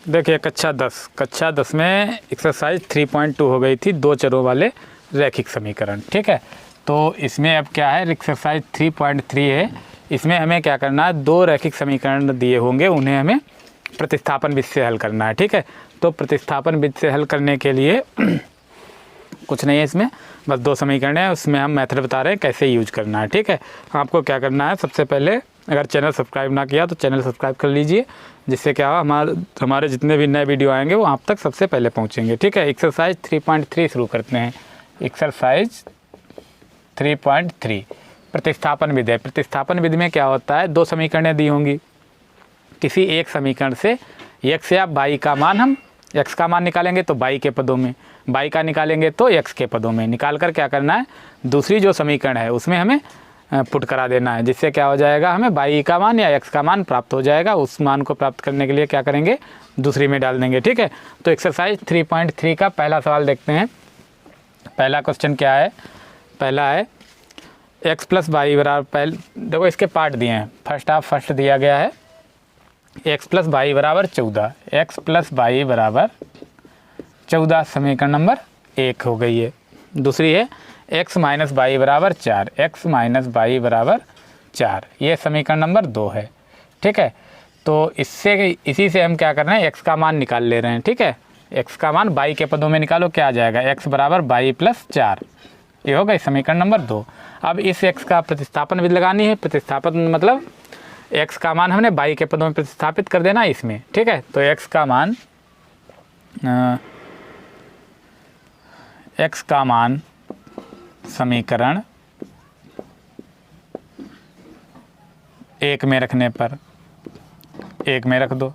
देखिए कक्षा 10 में एक्सरसाइज 3.2 हो गई थी, दो चरों वाले रैखिक समीकरण। ठीक है, तो इसमें अब क्या है, एक्सरसाइज 3.3 है। इसमें हमें क्या करना है, दो रैखिक समीकरण दिए होंगे, उन्हें हमें प्रतिस्थापन विधि से हल करना है। ठीक है, तो प्रतिस्थापन विधि से हल करने के लिए कुछ नहीं है, इसमें बस दो समीकरण है, उसमें हम मेथड बता रहे हैं कैसे यूज करना है। ठीक है, आपको क्या करना है, सबसे पहले अगर चैनल सब्सक्राइब ना किया तो चैनल सब्सक्राइब कर लीजिए, जिससे क्या हो, हमारे जितने भी नए वीडियो आएंगे वो आप तक सबसे पहले पहुंचेंगे। ठीक है, एक्सरसाइज 3.3 शुरू करते हैं। एक्सरसाइज 3.3 प्रतिस्थापन विधि है। प्रतिस्थापन विधि में क्या होता है, दो समीकरणें दी होंगी, किसी एक समीकरण से x या y का मान, हम x का मान निकालेंगे तो y के पदों में, y का निकालेंगे तो x के पदों में, निकाल कर क्या करना है, दूसरी जो समीकरण है उसमें हमें पुट करा देना है, जिससे क्या हो जाएगा, हमें y का मान या x का मान प्राप्त हो जाएगा। उस मान को प्राप्त करने के लिए क्या करेंगे, दूसरी में डाल देंगे। ठीक है, तो एक्सरसाइज 3.3 का पहला सवाल देखते हैं। पहला क्वेश्चन क्या है, पहला है x प्लस वाई बराबर, देखो इसके पार्ट दिए हैं, फर्स्ट दिया गया है x प्लस वाई बराबर 14, x प्लस वाई बराबर 14 समीकरण नंबर 1 हो गई है। दूसरी है x माइनस वाई बराबर 4, x माइनस वाई बराबर 4, ये समीकरण नंबर 2 है। ठीक है, तो इसी से हम क्या कर रहे हैं, x का मान निकाल ले रहे हैं। ठीक है, x का मान y के पदों में निकालो, क्या आ जाएगा, x बराबर वाई प्लस 4, ये हो गई समीकरण नंबर 2। अब इस x का प्रतिस्थापन विधि लगानी है। प्रतिस्थापन मतलब x का मान हमने y के पदों में प्रतिस्थापित कर देना इसमें। ठीक है, तो x का मान समीकरण 1 में रखने पर, 1 में रख दो,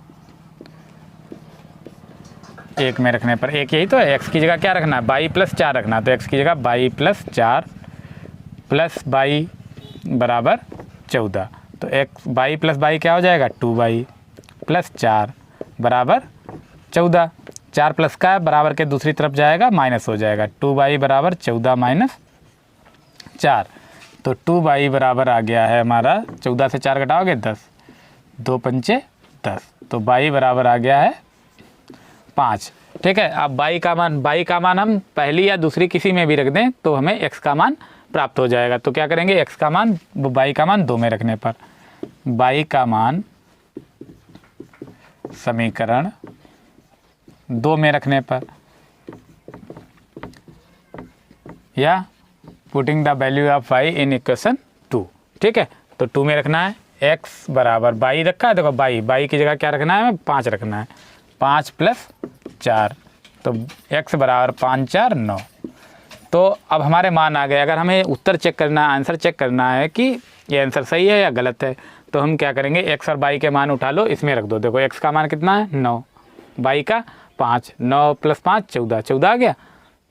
1 में रखने पर, एक यही तो है, x की जगह क्या रखना है, वाई प्लस 4 रखना है, तो x की जगह वाई प्लस 4 प्लस वाई बराबर 14, तो x वाई प्लस वाई क्या हो जाएगा, 2y प्लस 4 बराबर 14, 4 प्लस का बराबर के दूसरी तरफ जाएगा, माइनस हो जाएगा, 2y बराबर 14 माइनस 4, तो 2y बराबर आ गया है हमारा, 14 से 4 घटाओगे 10, 2 पंचे 10, तो y बराबर आ गया है 5। ठीक है, अब y का मान हम पहली या दूसरी किसी में भी रख दें तो हमें x का मान प्राप्त हो जाएगा। तो क्या करेंगे, x का मान y का मान 2 में रखने पर, y का मान समीकरण 2 में रखने पर, या putting the value of y in equation 2। ठीक है, तो 2 में रखना है, x बराबर y रखा है, देखो y की जगह क्या रखना है, हमें 5 रखना है, 5 प्लस 4, तो x बराबर 5 4 9। तो अब हमारे मान आ गए। अगर हमें उत्तर चेक करना है, आंसर चेक करना है कि ये आंसर सही है या गलत है, तो हम क्या करेंगे, x और y के मान उठा लो, इसमें रख दो। देखो x का मान कितना है, 9, y का 5, 9 प्लस 5 14, 14 आ गया।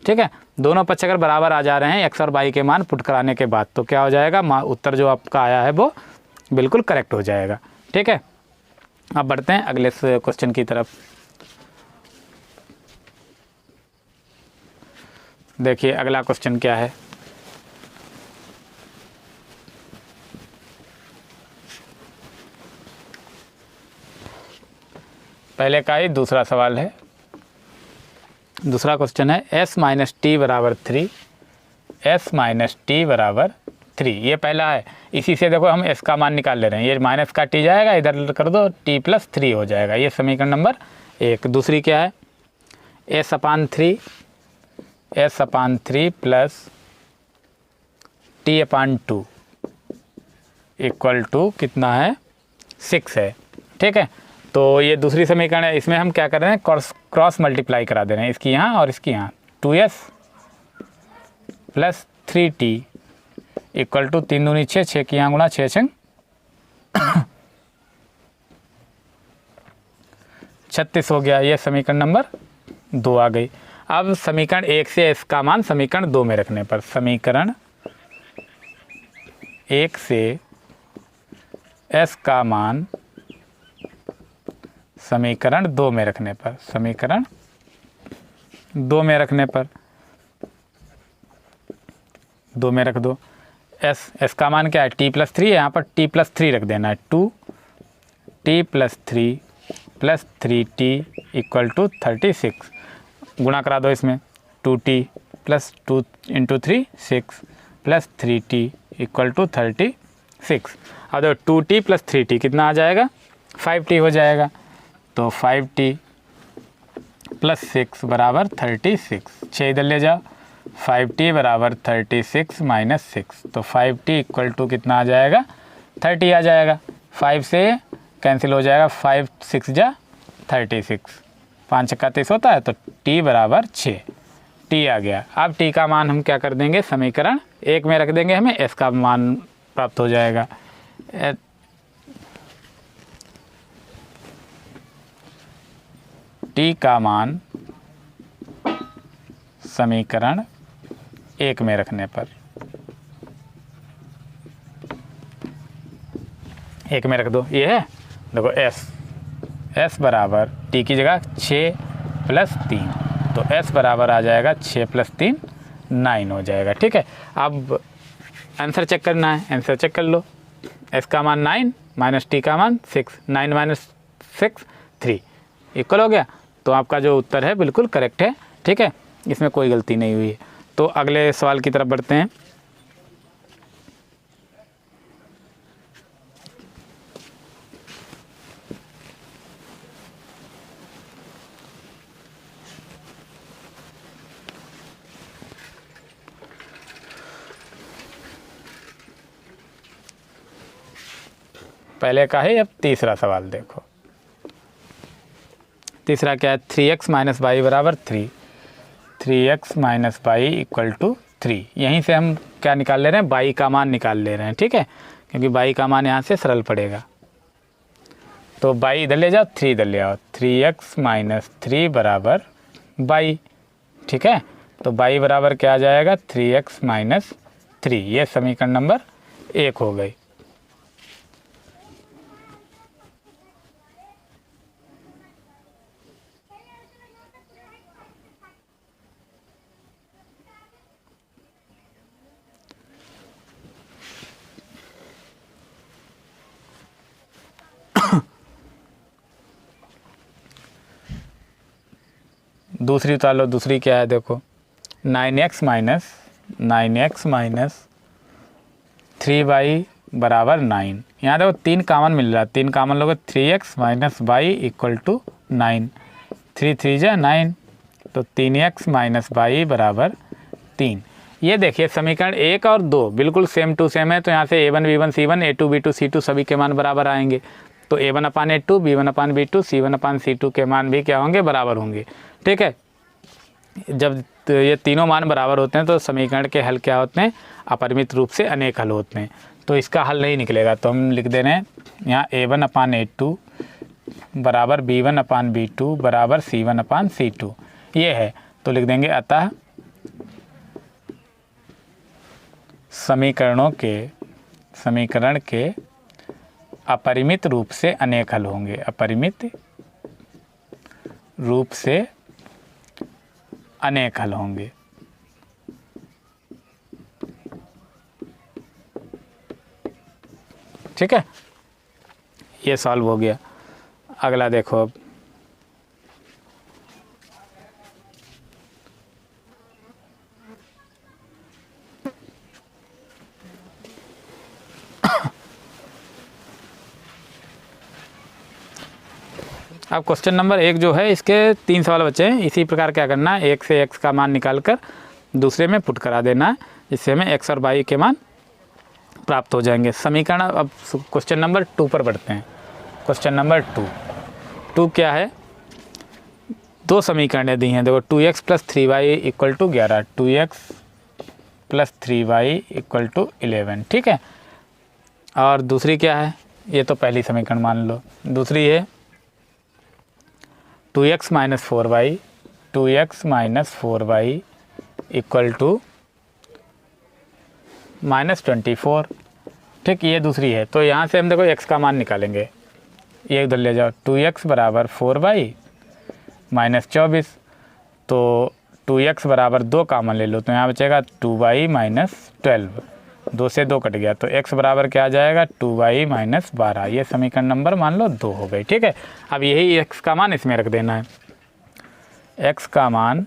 ठीक है, दोनों पक्ष अगर बराबर आ जा रहे हैं x और y के मान पुट कराने के बाद, तो क्या हो जाएगा, उत्तर जो आपका आया है वो बिल्कुल करेक्ट हो जाएगा। ठीक है, अब बढ़ते हैं अगले क्वेश्चन की तरफ। देखिए अगला क्वेश्चन क्या है, पहले का ही दूसरा सवाल है। दूसरा क्वेश्चन है s माइनस टी बराबर 3, s माइनस टी बराबर 3, ये पहला है। इसी से देखो हम s का मान निकाल ले रहे हैं, ये माइनस का t जाएगा, इधर कर दो, t प्लस 3 हो जाएगा, ये समीकरण नंबर 1। दूसरी क्या है, s upon 3 plus t upon 2 equal to कितना है, 6 है। ठीक है, तो ये दूसरी समीकरण है, इसमें हम क्या कर रहे हैं, क्रॉस मल्टीप्लाई करा दे रहे हैं, इसकी यहाँ और इसकी यहाँ, 2s plus 3t equal to 3 दूनी 6, 6 की यहाँ गुणा 6 छंग 36 हो गया, ये समीकरण नंबर 2 आ गई। अब समीकरण 1 से s का मान समीकरण 2 में रखने पर, समीकरण 1 से s का मान समीकरण 2 में रखने पर, समीकरण 2 में रखने पर, 2 में रख दो। s का मान क्या है, t प्लस 3 है, यहाँ पर t प्लस 3 रख देना है, 2t plus 3 plus 3t equal to 36, गुणा करा दो इसमें, 2t plus 2 into 3 6 plus 3t equal to 36। अब देखो 2t प्लस 3t कितना आ जाएगा, 5t हो जाएगा। तो 5t प्लस 6 बराबर 36, 6 इधर ले जाओ, 5t बराबर 36 माइनस 6, तो 5t इक्वल टू कितना आ जाएगा, 30 आ जाएगा। 5 से कैंसिल हो जाएगा, 5 6 जा 36, 5 छक्का 30 होता है, तो t बराबर 6, t आ गया। अब t का मान हम क्या कर देंगे, समीकरण 1 में रख देंगे, हमें s का मान प्राप्त हो जाएगा। t का मान समीकरण 1 में रखने पर, 1 में रख दो, ये है देखो s बराबर t की जगह 6 प्लस 3, तो s बराबर आ जाएगा 6 प्लस 3 9 हो जाएगा। ठीक है, अब आंसर चेक करना है, आंसर चेक कर लो। s का मान 9 माइनस t का मान 6, 9 माइनस 6 3 इक्वल हो गया। तो आपका जो उत्तर है बिल्कुल करेक्ट है। ठीक है, इसमें कोई गलती नहीं हुई है। तो अगले सवाल की तरफ बढ़ते हैं। पहले का है, अब तीसरा सवाल देखो। तीसरा क्या है, 3x माइनस वाई बराबर 3, 3x minus Y equal to 3। यहीं से हम क्या निकाल ले रहे हैं, वाई का मान निकाल ले रहे हैं। ठीक है, क्योंकि वाई का मान यहाँ से सरल पड़ेगा। तो वाई इधर ले जाओ, 3 इधर ले आओ, 3x माइनस 3 बराबर वाई। ठीक है, तो वाई बराबर क्या आ जाएगा, 3x माइनस 3। ये समीकरण नंबर 1 हो गई। दूसरी उतार लो। दूसरी क्या है देखो, 9x माइनस 3y बराबर 9। यहाँ देखो 3 कामन मिल रहा है, 3 कामन लोगे 3x minus Y equal to 9, 3 3 जा 9, तो 3x माइनस वाई बराबर 3। ये देखिए समीकरण 1 और 2 बिल्कुल सेम टू सेम है। तो यहाँ से a1 b1 c1 a2 b2 c2 सभी के मान बराबर आएंगे। तो a1 अपान a2 b1 अपान b2 c1 अपान c2 के मान भी क्या होंगे, बराबर होंगे। ठीक है, जब ये तीनों मान बराबर होते हैं तो समीकरण के हल क्या होते हैं, अपरिमित रूप से अनेक हल होते हैं। तो इसका हल नहीं निकलेगा, तो हम लिख दे रहे हैं यहाँ a1 अपान a2 बराबर b1 अपान b2 बराबर c1 अपान c2, ये है। तो लिख देंगे अतः समीकरण के अपरिमित रूप से अनेक हल होंगे, अपरिमित रूप से अनेक हल होंगे। ठीक है, ये सॉल्व हो गया। अगला देखो अब, अब क्वेश्चन नंबर 1 जो है, इसके 3 सवाल बचे हैं। इसी प्रकार क्या करना है, 1 से x का मान निकाल कर दूसरे में पुट करा देना है, जिससे हमें x और y के मान प्राप्त हो जाएंगे। समीकरण, अब क्वेश्चन नंबर 2 पर बढ़ते हैं। क्वेश्चन नंबर 2 क्या है, 2 समीकरणें दी हैं देखो, 2x plus 3y equal to 11, 2x plus 3y equal to 11। ठीक है, और दूसरी क्या है, ये तो पहली समीकरण मान लो। दूसरी है 2x minus 4y, 2x minus 4y equal to minus 24। ठीक, ये दूसरी है। तो यहाँ से हम देखो x का मान निकालेंगे, ये उधर ले जाओ, 2x बराबर 4y माइनस 24, तो 2x बराबर 2 कामन ले लो, तो यहाँ बचेगा 2y माइनस 12, 2 से 2 कट गया, तो x बराबर क्या आ जाएगा 2y माइनस 12। ये समीकरण नंबर मान लो 2 हो गई। ठीक है, अब यही x का मान इसमें रख देना है। x का मान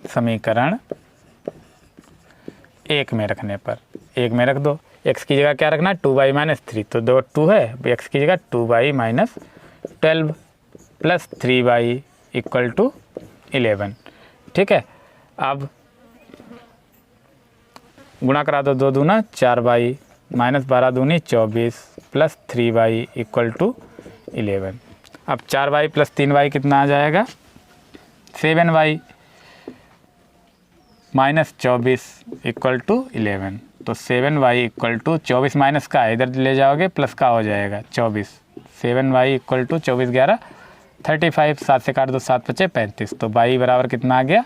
समीकरण 1 में रखने पर 1 में रख दो। x की जगह क्या रखना है 2y माइनस 3, तो 2 है, x की जगह 2y minus 12 plus 3y equal to 11। ठीक है, अब गुणा करा दो, 2 दूना 4y माइनस 12 दूनी 24 प्लस 3y इक्वल टू 11। अब 4y प्लस 3y कितना आ जाएगा 7y माइनस 24 इक्वल टू 11। तो 7y इक्वल टू 24 माइनस का इधर ले जाओगे प्लस का हो जाएगा 24। 7y इक्वल टू 24 11 35, 7 से काट दो 7 बचे 35, तो y बराबर कितना आ गया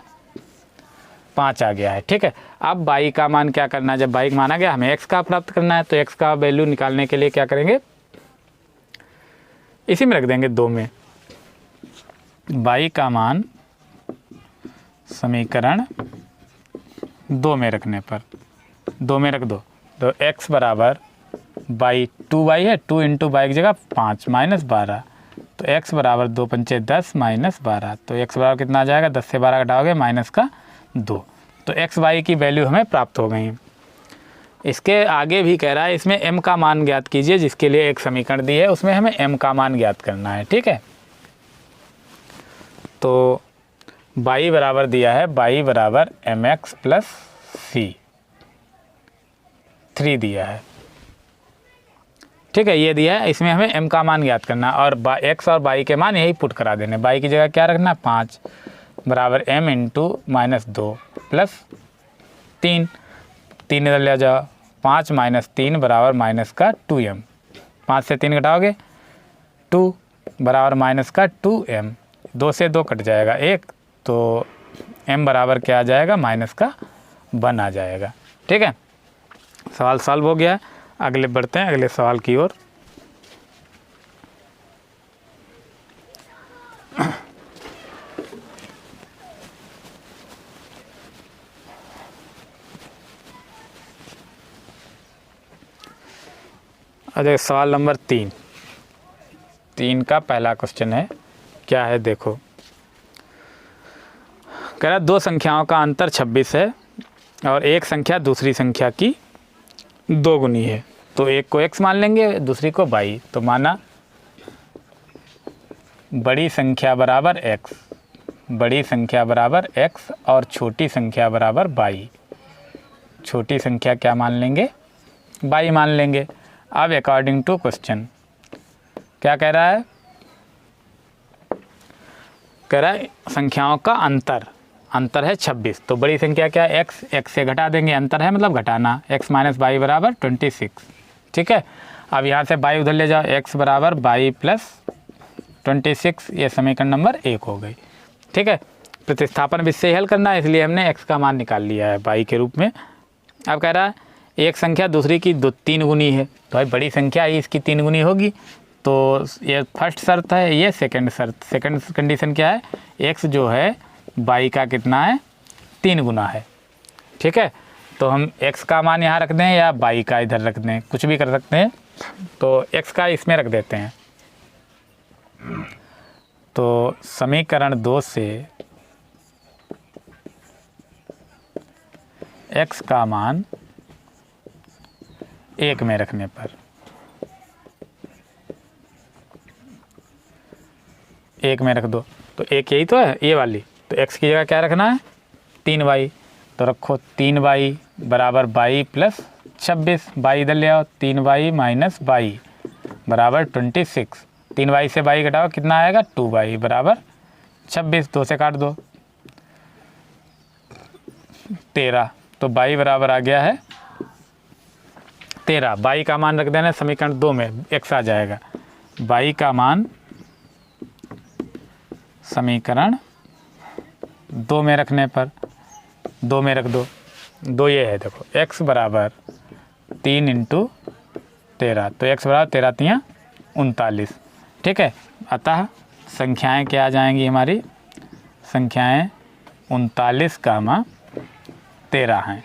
5 आ गया है। ठीक है, अब y का मान क्या करना है, जब y माना गया हमें x का प्राप्त करना है, तो x का वैल्यू निकालने के लिए क्या करेंगे, इसी में रख देंगे 2 में। y का मान समीकरण 2 में रखने पर 2 में रख दो, तो x बराबर बाई 2y है, 2 इंटू बाई की जगह 5 माइनस 12, तो x बराबर 2 पंचे 10 माइनस 12, तो x बराबर कितना आ जाएगा 10 से 12 घटाओगे माइनस का 2, तो x y की वैल्यू हमें प्राप्त हो गई। इसके आगे भी कह रहा है इसमें m का मान ज्ञात कीजिए, जिसके लिए एक समीकरण दी है उसमें हमें m का मान ज्ञात करना है। ठीक है, तो y बराबर दिया है, y बराबर mx प्लस c 3 दिया है। ठीक है, ये दिया है, इसमें हमें m का मान ज्ञात करना और x और y के मान यही पुट करा देने। y की जगह क्या रखना 5 बराबर m इंटू माइनस 2 प्लस 3 इधर ले जाओ, 5 माइनस 3 बराबर माइनस का 2m, 5 से 3 घटाओगे 2 बराबर माइनस का 2m, 2 से 2 कट जाएगा 1, तो m बराबर क्या आ जाएगा माइनस का 1 आ जाएगा। ठीक है, सवाल सॉल्व हो गया। अगले बढ़ते हैं अगले सवाल की ओर। अरे सवाल नंबर 3 का पहला क्वेश्चन है, क्या है देखो, कह रहा 2 संख्याओं का अंतर 26 है और एक संख्या दूसरी संख्या की 2 गुनी है, तो एक को x मान लेंगे दूसरी को y, तो माना बड़ी संख्या बराबर x, बड़ी संख्या बराबर x और छोटी संख्या बराबर y, छोटी संख्या क्या मान लेंगे y मान लेंगे। अब अकॉर्डिंग टू क्वेश्चन क्या कह रहा है, कह रहा है संख्याओं का अंतर है 26, तो बड़ी संख्या क्या है x से घटा देंगे, अंतर है मतलब घटाना, x माइनस y बराबर 26। ठीक है, अब यहाँ से y उधर ले जाओ, x बराबर y प्लस 26, ये समीकरण नंबर 1 हो गई। ठीक है, प्रतिस्थापन भी से हल करना है, इसलिए हमने x का मान निकाल लिया है y के रूप में। अब कह रहा है एक संख्या दूसरी की 3 गुनी है, तो भाई बड़ी संख्या ही इसकी 3 गुनी होगी, तो ये फर्स्ट शर्त है, ये सेकंड शर्त, सेकंड कंडीशन क्या है, x जो है y का कितना है 3 गुना है। ठीक है, तो हम x का मान यहाँ रख दें या y का इधर रख दें, कुछ भी कर सकते हैं, तो x का इसमें रख देते हैं। तो समीकरण 2 से x का मान 1 में रखने पर 1 में रख दो, तो 1 यही तो है ये वाली, तो x की जगह क्या रखना है 3y, तो रखो 3y बराबर y प्लस 26, y इधर ले आओ, 3y माइनस y बराबर 26, 3y से y घटाओ कितना आएगा 2y बराबर 26, 2 से काट दो 13, तो y बराबर आ गया है 13। y का मान रख देना समीकरण 2 में, x आ जाएगा, y का मान समीकरण 2 में रखने पर 2 में रख दो, 2 ये है देखो, x बराबर 3 इंटू 13, तो x बराबर 13 3 39। ठीक है, अतः संख्याएं क्या आ जाएंगी हमारी, संख्याएं 39 का 13 हैं।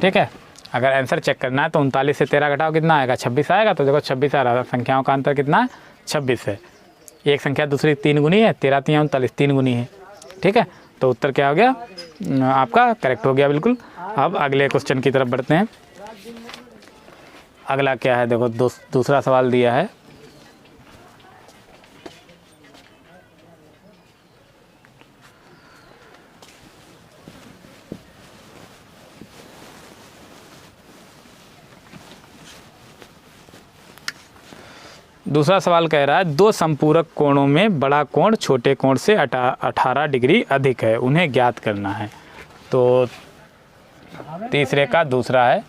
ठीक है, अगर आंसर चेक करना है तो 39 से 13 घटाओ कितना आएगा, 26 आएगा। तो देखो 26 आ रहा, संख्याओं का अंतर कितना है, 26 है। एक संख्या दूसरी 3 गुनी है, 13 3 39 3 गुनी है, ठीक है। तो उत्तर क्या हो गया आपका, करेक्ट हो गया बिल्कुल। अब अगले क्वेश्चन की तरफ बढ़ते हैं। अगला क्या है, देखो दूसरा सवाल दिया है। दूसरा सवाल कह रहा है, दो संपूरक कोणों में बड़ा कोण छोटे कोण से 18 डिग्री अधिक है, उन्हें ज्ञात करना है। तो तीसरे का दूसरा है।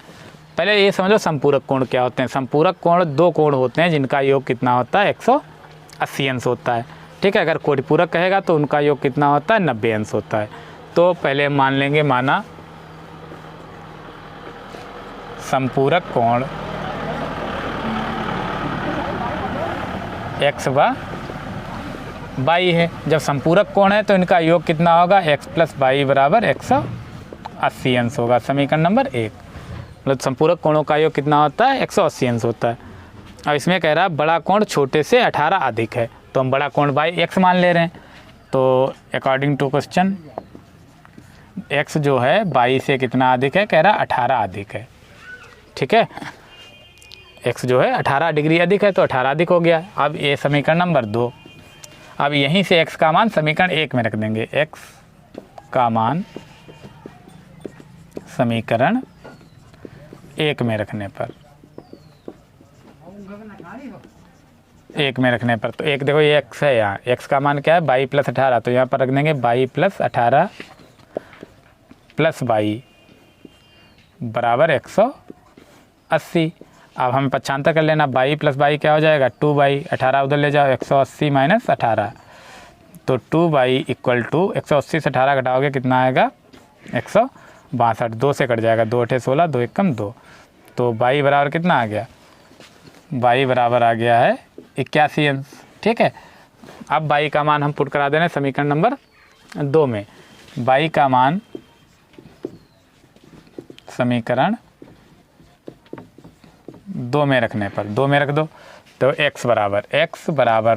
पहले ये समझो संपूरक कोण क्या होते हैं। संपूरक कोण दो कोण होते हैं जिनका योग कितना होता है, 180 अंश होता है, ठीक है। अगर कोटिपूरक कहेगा तो उनका योग कितना होता है, 90 अंश होता है। तो पहले मान लेंगे, माना संपूरक कोण x व y है। जब संपूरक कोण है तो इनका योग कितना होगा, x + y बराबर 180 अंश होगा। समीकरण नंबर 1, मतलब संपूरक कोणों का योग कितना होता है, 180 अंश होता है। अब इसमें कह रहा है बड़ा कोण छोटे से 18 अधिक है, तो हम बड़ा कोण बाई x मान ले रहे हैं। तो अकॉर्डिंग टू क्वेश्चन x जो है y से कितना अधिक है, कह रहा 18 अधिक है, ठीक है। x जो है 18 डिग्री अधिक है, तो 18 अधिक हो गया। अब ये समीकरण नंबर 2। अब यहीं से x का मान समीकरण 1 में रख देंगे। x का मान समीकरण 1 में रखने पर, 1 में रखने पर तो एक देखो ये x है, यहाँ x का मान क्या है, y + 18, तो यहाँ पर रख देंगे y + 18 + y बराबर 180। अब हमें पक्षांतर कर लेना, y + y क्या हो जाएगा, 2y, 18 उधर ले जाओ, 180 - 18, तो 2y = 180 से 18 घटाओगे कितना आएगा, 162, 2 से कट जाएगा, 2 8 16, 2 1 2, तो y बराबर कितना आ गया, y बराबर आ गया है 81 अंश, ठीक है। अब y का मान हम पुट करा देना समीकरण नंबर 2 में। y का मान समीकरण 2 में रखने पर, 2 में रख दो, तो x बराबर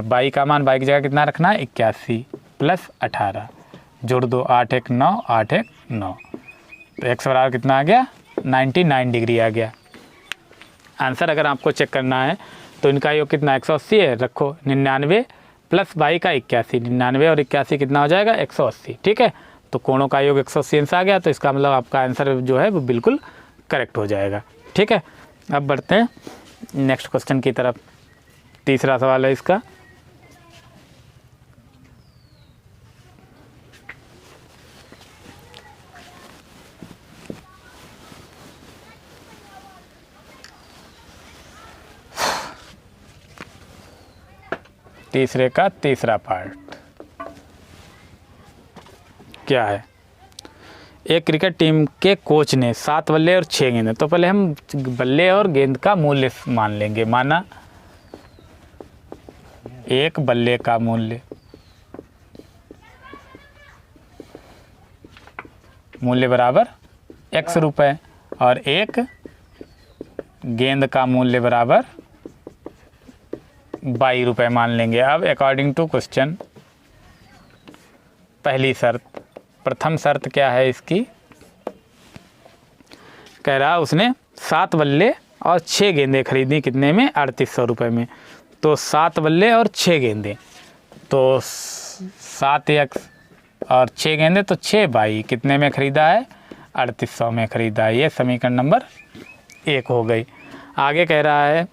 y का मान y की जगह कितना रखना है, 81 + 18, जोड़ दो, 8 1 9, 8 1 9, तो x बराबर कितना आ गया, 99 डिग्री आ गया। आंसर अगर आपको चेक करना है तो इनका योग कितना, 180 है, रखो 99 + y का 81, 99 और 81 कितना हो जाएगा, 180, ठीक है। तो कोणों का योग 180 अंश आ गया, तो इसका मतलब आपका आंसर जो है वो बिल्कुल करेक्ट हो जाएगा, ठीक है। अब बढ़ते हैं नेक्स्ट क्वेश्चन की तरफ। तीसरा सवाल है इसका, तीसरे का तीसरा पार्ट क्या है। एक क्रिकेट टीम के कोच ने 7 बल्ले और 6 गेंदें, तो पहले हम बल्ले और गेंद का मूल्य मान लेंगे। माना एक बल्ले का मूल्य बराबर x रुपये और एक गेंद का मूल्य बराबर 22 रुपये मान लेंगे। अब अकॉर्डिंग टू क्वेश्चन पहली शर्त, प्रथम शर्त क्या है इसकी, कह रहा उसने 7 बल्ले और 6 गेंदें खरीदी, कितने में, 3800 रुपये में। तो 7 बल्ले और 6 गेंदें, तो 7x और 6 गेंदें, तो 6 बाई कितने में ख़रीदा है, 3800 में ख़रीदा है। ये समीकरण नंबर 1 हो गई। आगे कह रहा है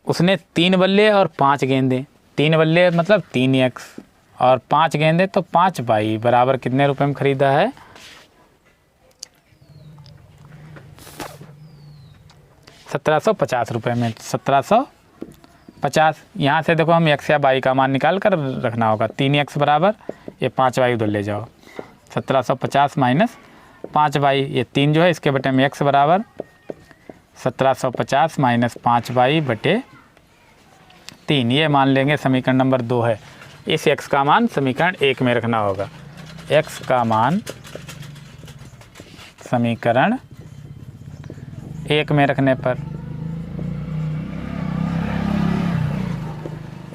उसने 3 बल्ले और 5 गेंदें, 3 बल्ले मतलब 3x और 5 गेंदें तो 5 बाई बराबर कितने रुपए में ख़रीदा है, 1750 रुपये में। 1750, यहाँ से देखो हम x या y का मान निकाल कर रखना होगा। 3x बराबर ये 5y उधर ले जाओ, 1750 माइनस 5y, ये 3 जो है इसके बटे में x बराबर 1750 माइनस 5y बटे 3, ये मान लेंगे समीकरण नंबर 2 है। इस x का मान समीकरण 1 में रखना होगा। x का मान समीकरण 1 में रखने पर,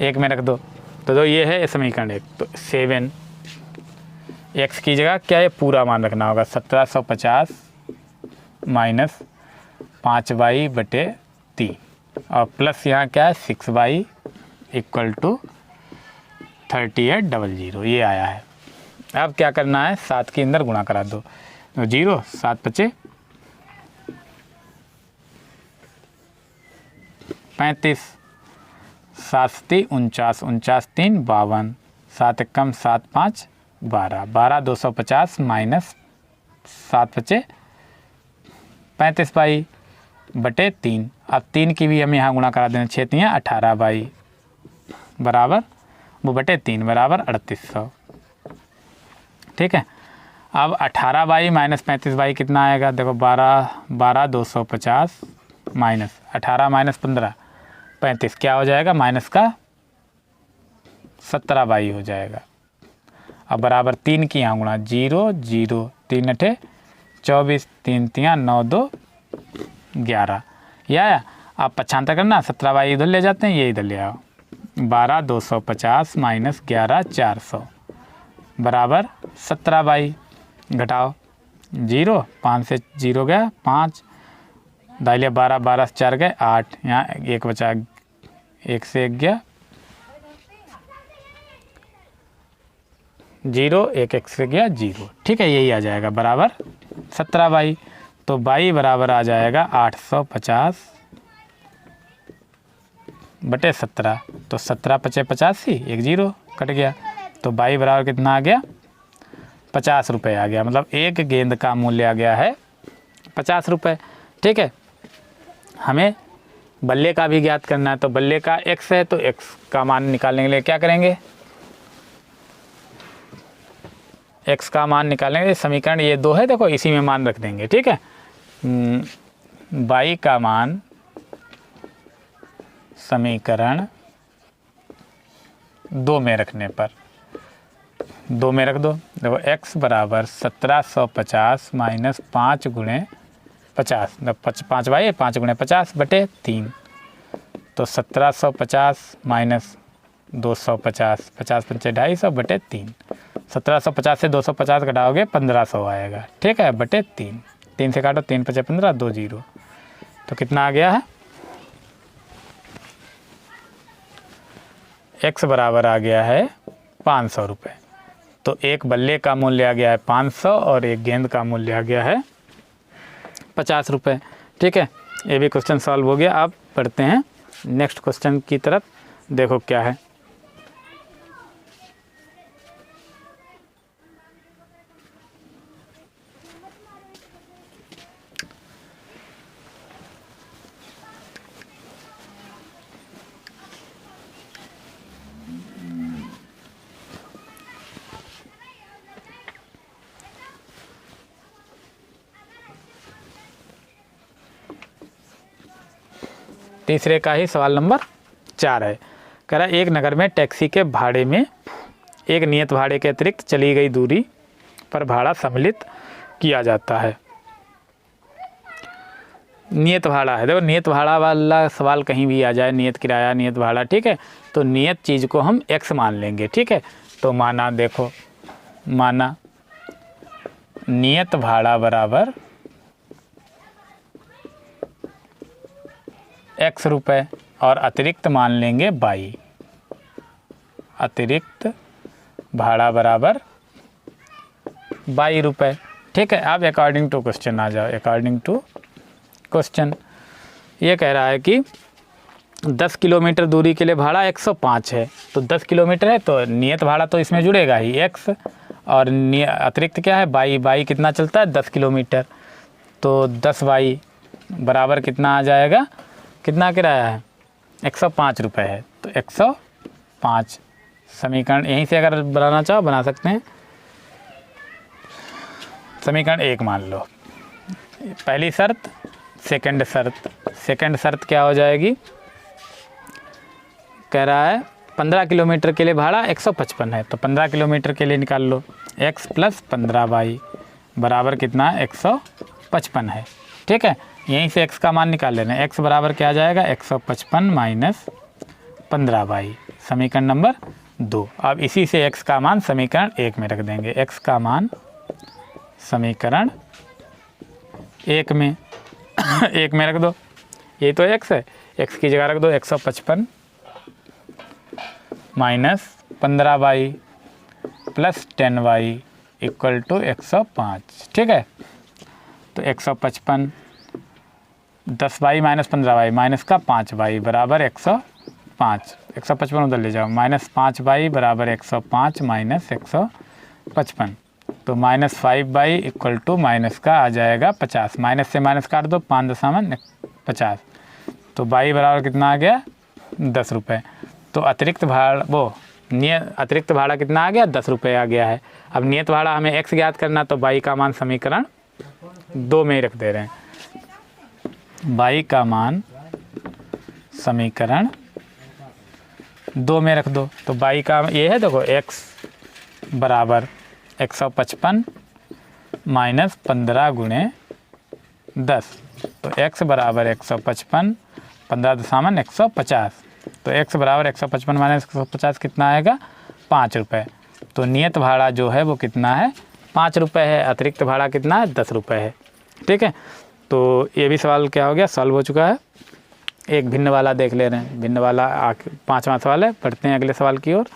1 में रख दो तो ये है समीकरण 1। तो 7 x की जगह क्या है पूरा मान रखना होगा, 1750 माइनस 5y/3 और प्लस यहाँ क्या है 6y इक्वल टू 3800, ये आया है। अब क्या करना है, 7 के अंदर गुणा करा दो, तो 0 7 पचे 35, 7 49 49 3 52, 7 एकम 7 5 12 12 250 माइनस 7 पचे 35y/3। अब 3 की भी हम यहाँ गुणा करा देना, 6 3 18y बराबर वो बटे 3 बराबर 3800। ठीक है, अब 18y माइनस 35y कितना आएगा, देखो 12 250 माइनस 18 माइनस 15 35 क्या हो जाएगा, माइनस का 17y हो जाएगा। अब बराबर 3 की यहाँ गुणा, 0 0 3 8 24 3 3 9 2 11, या आप पक्षांतर करना, 17y इधर ले जाते हैं, ये इधर ले आओ, 12 250 माइनस 11 400 बराबर 17y, घटाओ 0 5 से 0 गया 5, दाइले 12 12 से 4 गए 8, यहाँ 1 बचा, 1 से 1 गया 0 1 1 से गया 0। ठीक है, यही आ जाएगा बराबर 17y। तो y बराबर आ जाएगा 850 बटे 17, तो 17 पचे 85, 1 0 कट गया, तो y बराबर कितना आ गया 50 रुपये आ गया। मतलब एक गेंद का मूल्य आ गया है 50 रुपये। ठीक है, हमें बल्ले का भी ज्ञात करना है, तो बल्ले का x है तो x का मान निकालने के लिए क्या करेंगे, x का मान निकालेंगे, समीकरण ये 2 है, देखो इसी में मान रख देंगे। ठीक है, y का मान समीकरण 2 में रखने पर, 2 में रख दो, देखो x बराबर 1750 माइनस 5 गुणे 50, 5y 5 गुणे 50 बटे 3, तो 1750 माइनस 250, 50 पंचे 250 बटे 3, 1750 से 250 घटाओगे 1500 आएगा। ठीक है, बटे 3, 3 से काटो 3 पचे 15 2 0, तो कितना आ गया है, x बराबर आ गया है 500 रुपये। तो एक बल्ले का मूल्य आ गया है 500 और एक गेंद का मूल्य आ गया है 50 रुपये। ठीक है, ये भी क्वेश्चन सॉल्व हो गया। अब पढ़ते हैं नेक्स्ट क्वेश्चन की तरफ, देखो क्या है। तीसरे का ही सवाल नंबर 4 है। कह रहा एक नगर में टैक्सी के भाड़े में एक नियत भाड़े के अतिरिक्त चली गई दूरी पर भाड़ा सम्मिलित किया जाता है। नियत भाड़ा है, देखो नियत भाड़ा वाला सवाल कहीं भी आ जाए, नियत किराया नियत भाड़ा, ठीक है, तो नियत चीज़ को हम x मान लेंगे। ठीक है, तो माना, देखो माना नियत भाड़ा बराबर x रुपये और अतिरिक्त मान लेंगे y, अतिरिक्त भाड़ा बराबर y रुपये। ठीक है, अब अकॉर्डिंग टू क्वेश्चन आ जाओ। अकॉर्डिंग टू क्वेश्चन ये कह रहा है कि 10 किलोमीटर दूरी के लिए भाड़ा 105 है, तो 10 किलोमीटर है तो नियत भाड़ा तो इसमें जुड़ेगा ही x, और अतिरिक्त क्या है y कितना चलता है 10 किलोमीटर, तो 10y बराबर कितना आ जाएगा, कितना किराया है 105 रुपये है, तो 105 समीकरण यहीं से अगर बनाना चाहो बना सकते हैं। समीकरण 1 मान लो, पहली शर्त, सेकंड शर्त क्या हो जाएगी, कह रहा है 15 किलोमीटर के लिए भाड़ा 155 है, तो 15 किलोमीटर के लिए निकाल लो x प्लस 15y बराबर कितना 155 है। ठीक है, यहीं से x का मान निकाल लेना है। x बराबर क्या आ जाएगा 155 माइनस 15y, समीकरण नंबर 2। अब इसी से x का मान समीकरण 1 में रख देंगे। x का मान समीकरण 1 में 1 में रख दो, ये तो x है, x की जगह रख दो 155 minus 15y plus 10y equal to 105। ठीक है, तो 155 10y माइनस 15y माइनस का 5y बराबर 105। 155 उधर ले जाओ, माइनस 5y बराबर 105 माइनस 155, तो minus 5y equal to minus का आ जाएगा 50। माइनस से माइनस काट दो, 5.50, तो y बराबर कितना आ गया 10 रुपये। तो अतिरिक्त भाड़ा अतिरिक्त भाड़ा कितना आ गया 10 रुपये आ गया है। अब नियत भाड़ा हमें x ज्ञात करना, तो y का मान समीकरण 2 में ही रख दे रहे हैं। y का मान समीकरण 2 में रख दो, तो y का ये है, देखो x बराबर 155 माइनस 15 गुणे 10, तो x बराबर 155, 15.150, तो x बराबर 155 माइनस 150 कितना आएगा 5 रुपये। तो नियत भाड़ा जो है वो कितना है 5 रुपये है, अतिरिक्त भाड़ा कितना है 10 रुपये है। ठीक है, तो ये भी सवाल क्या हो गया, सॉल्व हो चुका है। एक भिन्न वाला देख ले रहे हैं, भिन्न वाला 5वां सवाल है। पढ़ते हैं अगले सवाल की ओर।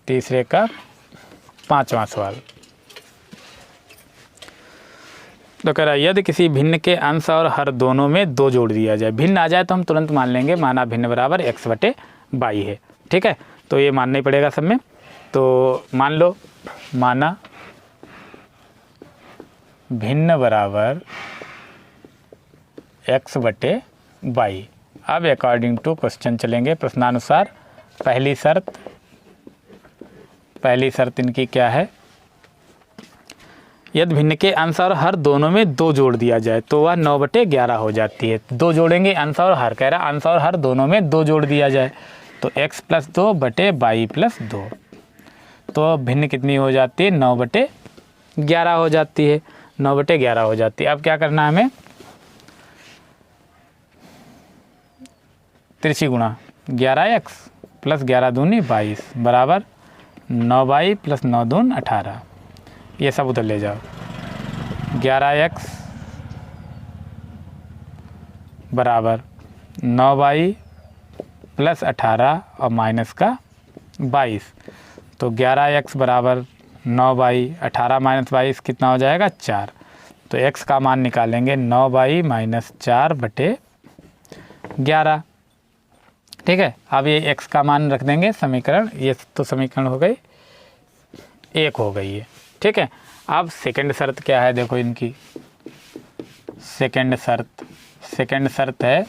तीसरे का 5वां सवाल। तो कह रहा है यदि किसी भिन्न के अंश और हर दोनों में 2 जोड़ दिया जाए, भिन्न आ जाए तो हम तुरंत मान लेंगे, माना भिन्न बराबर x बटे बाई है। ठीक है, तो ये मानना ही पड़ेगा सब में। तो मान लो, माना भिन्न बराबर x बटे बाई। अब अकॉर्डिंग टू क्वेश्चन चलेंगे, प्रश्नानुसार। पहली शर्त इनकी क्या है, यदि भिन्न के अंश और हर दोनों में 2 जोड़ दिया जाए तो वह 9/11 हो जाती है। 2 जोड़ेंगे, अंश और हर, कह रहा अंश और हर दोनों में 2 जोड़ दिया जाए तो x + 2 बटे y + 2, तो भिन्न कितनी हो जाती है 9/11 हो जाती है, 9/11 हो जाती है। अब क्या करना है हमें, तिरछी गुणा 11x + 11 दूनी 22 बराबर 9y + 9 दून 18, ये सब उधर ले जाओ। 11x बराबर 9y + 18 और माइनस का 22, तो 11x बराबर 9y, 18 माइनस 22 कितना हो जाएगा 4, तो x का मान निकालेंगे 9y - 4 बटे 11। ठीक है, अब ये x का मान रख देंगे समीकरण, ये तो समीकरण हो गई 1 हो गई है। ठीक है, अब सेकंड शर्त क्या है, देखो इनकी सेकंड शर्त है,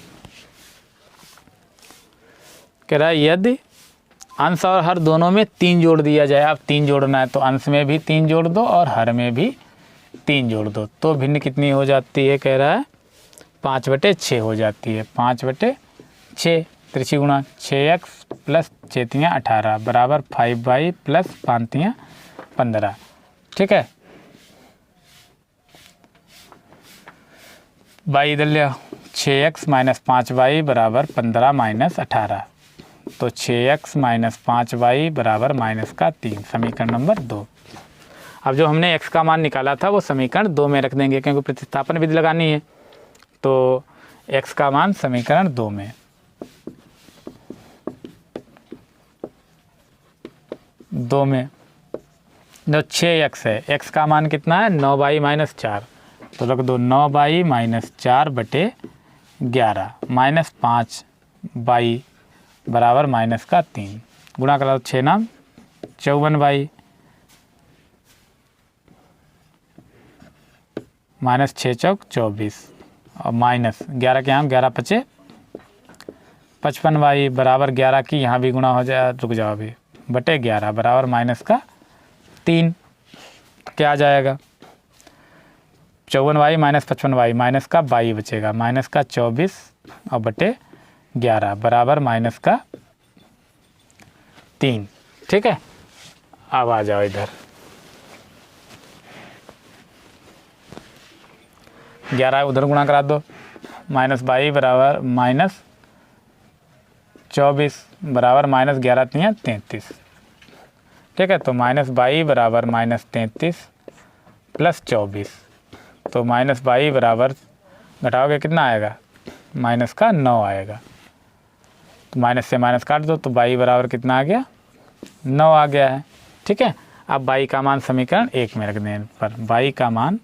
कह रहा है यदि अंश और हर दोनों में 3 जोड़ दिया जाए। अब 3 जोड़ना है तो अंश में भी 3 जोड़ दो और हर में भी 3 जोड़ दो, तो भिन्न कितनी हो जाती है, कह रहा है 5/6 हो जाती है। 5/6 तिरछी गुणा 6x + 6 × 18 बराबर 5y + 5 × 15। ठीक है, y इधर ले, 6x - 5y बराबर 15 - 18, तो 6x - 5y बराबर -3, समीकरण नंबर 2। अब जो हमने x का मान निकाला था वो समीकरण 2 में रख देंगे, क्योंकि प्रतिस्थापन विधि लगानी है, तो x का मान समीकरण 2 में। जो 6x है, x का मान कितना है 9y - 4, तो रख दो 9y - 4 बटे 11 -5y बराबर -3, गुणा करो 6 नाम 54y -6 चौक 24 और माइनस 11 के यहाँ 11 × 5 = 55y बराबर 11 की यहाँ भी गुणा हो जाए, रुक जाओ अभी बटे 11 बराबर माइनस का 3। क्या आ जाएगा 54y माइनस 55y माइनस का 22 बचेगा, माइनस का 24 और बटे 11 बराबर माइनस का 3। ठीक है, अब आ जाओ इधर 11 उधर गुणा करा दो, माइनस 22 बराबर माइनस 24 बराबर माइनस 11 3 33। ठीक है, तो माइनस 22 बराबर माइनस 33 प्लस 24, तो माइनस 22 बराबर घटाओगे कितना आएगा, माइनस का 9 आएगा। तो माइनस से माइनस काट दो तो 22 बराबर कितना आ गया, 9 आ गया है। ठीक है, अब 22 का मान समीकरण 1 में रखने पर, 22 का मान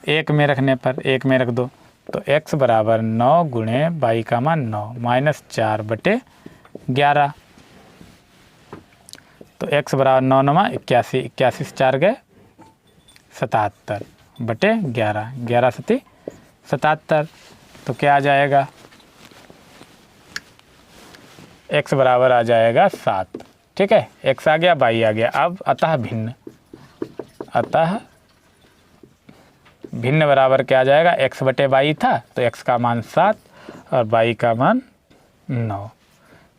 1 में रखने पर 1 में रख दो, तो x बराबर 9 गुणे 22 का मान 9 माइनस 4 बटे 11। तो x बराबर 9 9 81, 81 से 4 गए 77 बटे 11, 11 सती 77। तो क्या आ जाएगा, x बराबर आ जाएगा 7। ठीक है, x आ गया, y आ गया। अब अतः भिन्न बराबर क्या आ जाएगा, x बटे y था तो x का मान 7 और y का मान 9।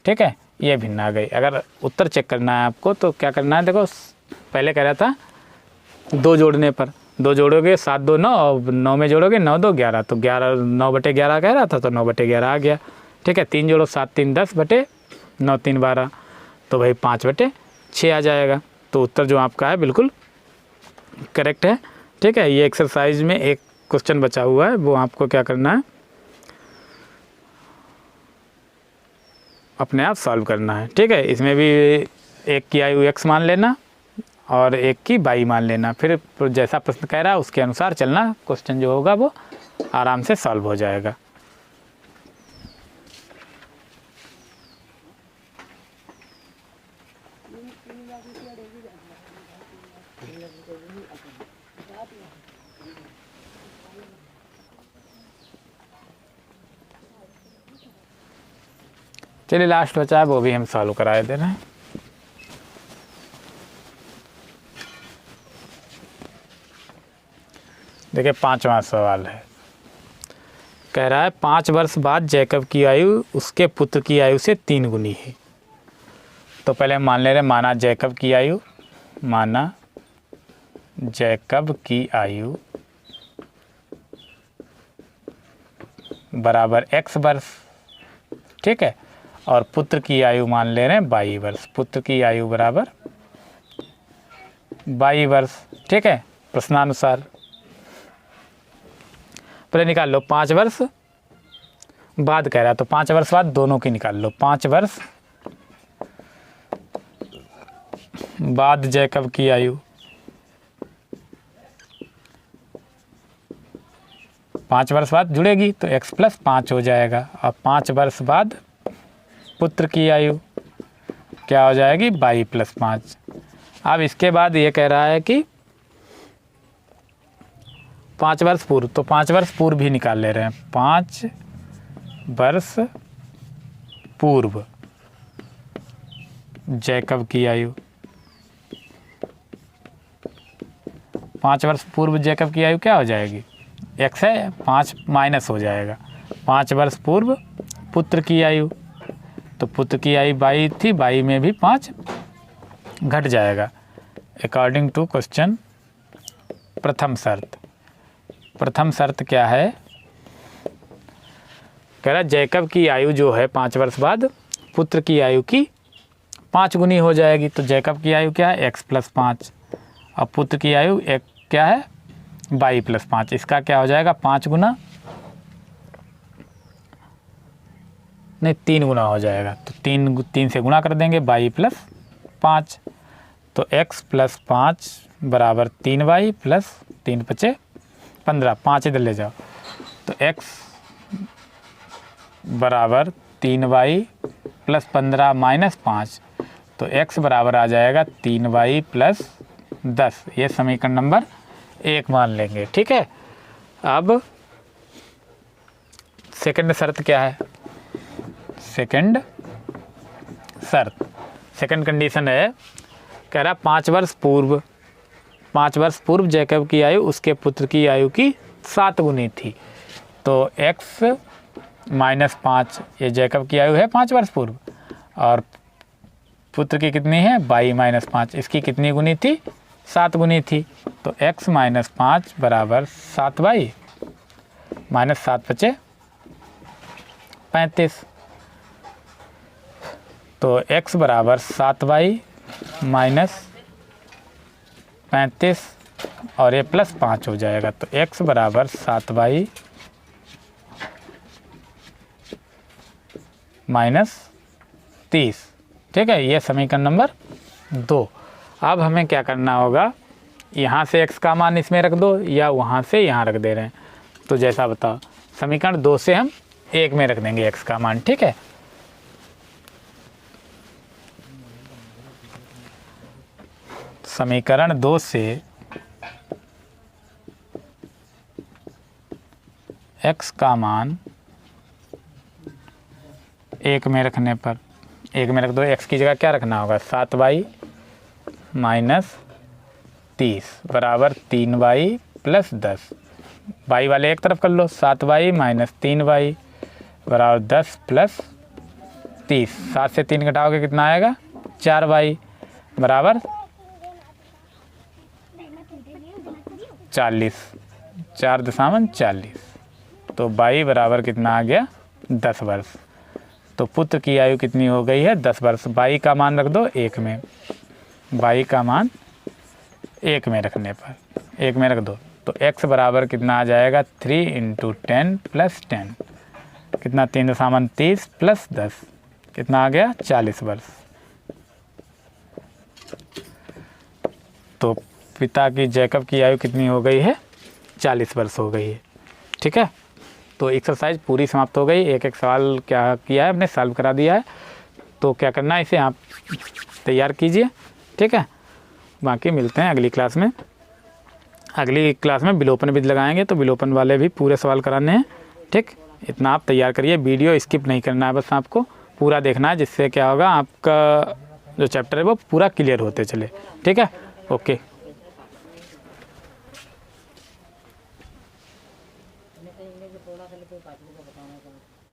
ठीक है, ये भिन्न आ गई। अगर उत्तर चेक करना है आपको तो क्या करना है, देखो पहले कह रहा था 2 जोड़ने पर, 2 जोड़ोगे 7 2 9 और 9 में जोड़ोगे 9 2 11, तो 11 9 बटे 11 कह रहा था तो 9 बटे 11 आ गया। ठीक है, 3 जोड़ो 7 3 10 बटे 9 3 12, तो भाई 5 बटे 6 आ जाएगा। तो उत्तर जो आपका है बिल्कुल करेक्ट है। ठीक है, ये एक्सरसाइज में एक क्वेश्चन बचा हुआ है, वो आपको क्या करना है, अपने आप सॉल्व करना है। ठीक है, इसमें भी एक की आयु x मान लेना और एक की y मान लेना, फिर जैसा प्रश्न कह रहा है उसके अनुसार चलना, क्वेश्चन जो होगा वो आराम से सॉल्व हो जाएगा। चलिए लास्ट बचा है वो भी हम सॉल्व कराए दे रहे हैं। देखिए 5वां सवाल है, कह रहा है 5 वर्ष बाद जैकब की आयु उसके पुत्र की आयु से 3 गुनी है। तो पहले हम मान ले रहे हैं, माना जैकब की आयु बराबर x वर्ष। ठीक है, और पुत्र की आयु मान ले रहे हैं 22 वर्ष, पुत्र की आयु बराबर 22 वर्ष। ठीक है, प्रश्नानुसार पहले निकाल लो 5 वर्ष बाद कह रहा है, तो 5 वर्ष बाद दोनों की निकाल लो। 5 वर्ष बाद जैकब की आयु, 5 वर्ष बाद जुड़ेगी तो x प्लस 5 हो जाएगा, और 5 वर्ष बाद पुत्र की आयु क्या हो जाएगी, 22 प्लस 5। अब इसके बाद ये कह रहा है कि 5 वर्ष पूर्व, तो 5 वर्ष पूर्व भी निकाल ले रहे हैं। 5 वर्ष पूर्व जैकब की आयु, 5 वर्ष पूर्व जैकब की आयु क्या हो जाएगी, x है 5 माइनस हो जाएगा। 5 वर्ष पूर्व पुत्र की आयु, तो पुत्र की आयु 22 थी, 22 में भी 5 घट जाएगा अकॉर्डिंग टू क्वेश्चन। प्रथम शर्त क्या है, कह रहा जैकब की आयु जो है 5 वर्ष बाद पुत्र की आयु की 5 गुनी हो जाएगी। तो जैकब की आयु क्या है, x प्लस 5, और पुत्र की आयु एक क्या है, 22 प्लस 5, इसका क्या हो जाएगा 5 गुना, नहीं 3 गुना हो जाएगा। तो 3 से गुणा कर देंगे, 22 प्लस 5, तो x प्लस 5 बराबर 3y प्लस 3 बचे 15, 5 इधर ले जाओ, तो x बराबर 3y प्लस 15 माइनस 5, तो x बराबर आ जाएगा 3y प्लस 10। ये समीकरण नंबर 1 मान लेंगे। ठीक है, अब सेकंड शर्त क्या है, सेकंड शर्त, सेकंड कंडीशन है, कह रहा 5 वर्ष पूर्व जैकब की आयु उसके पुत्र की आयु की 7 गुनी थी। तो x माइनस 5, ये जैकब की आयु है 5 वर्ष पूर्व, और पुत्र की कितनी है y माइनस 5, इसकी कितनी गुनी थी 7 गुनी थी। तो x माइनस 5 बराबर 7y माइनस 7 बचे 35। तो x बराबर 7y माइनस 35 और ये प्लस 5 हो जाएगा। तो x बराबर 7y माइनस 30। ठीक है, ये समीकरण नंबर 2। अब हमें क्या करना होगा, यहाँ से x का मान इसमें रख दो या वहाँ से यहाँ रख दे रहे हैं, तो जैसा बताओ। समीकरण 2 से हम 1 में रख देंगे x का मान। ठीक है, समीकरण 2 से x का मान 1 में रखने पर 1 में रख दो। x की जगह क्या रखना होगा, 7y माइनस 30 बराबर 3y प्लस 10। y वाले एक तरफ कर लो, 7y माइनस 3y बराबर 10 प्लस 30। 7 से 3 घटाओगे कितना आएगा, 4y बराबर 40, 4.40। तो y बराबर कितना आ गया, 10 वर्ष। तो पुत्र की आयु कितनी हो गई है, 10 वर्ष। y का मान रख दो 1 में, y का मान 1 में रखने पर 1 में रख दो। तो x बराबर कितना आ जाएगा, 3 × 10 प्लस 10, कितना 3.30 प्लस 10, कितना आ गया 40 वर्ष। तो पिता की जैकब की आयु कितनी हो गई है, 40 वर्ष हो गई है। ठीक है, तो एक्सरसाइज पूरी समाप्त हो गई। एक एक सवाल क्या किया है हमने, सॉल्व करा दिया है। तो क्या करना है, इसे आप तैयार कीजिए। ठीक है, बाकी मिलते हैं अगली क्लास में। अगली क्लास में विलोपन विधि लगाएंगे, तो विलोपन वाले भी पूरे सवाल कराने हैं। ठीक, इतना आप तैयार करिए, वीडियो स्किप नहीं करना है, बस आपको पूरा देखना है, जिससे क्या होगा आपका जो चैप्टर है वो पूरा क्लियर होते चले। ठीक है, ओके।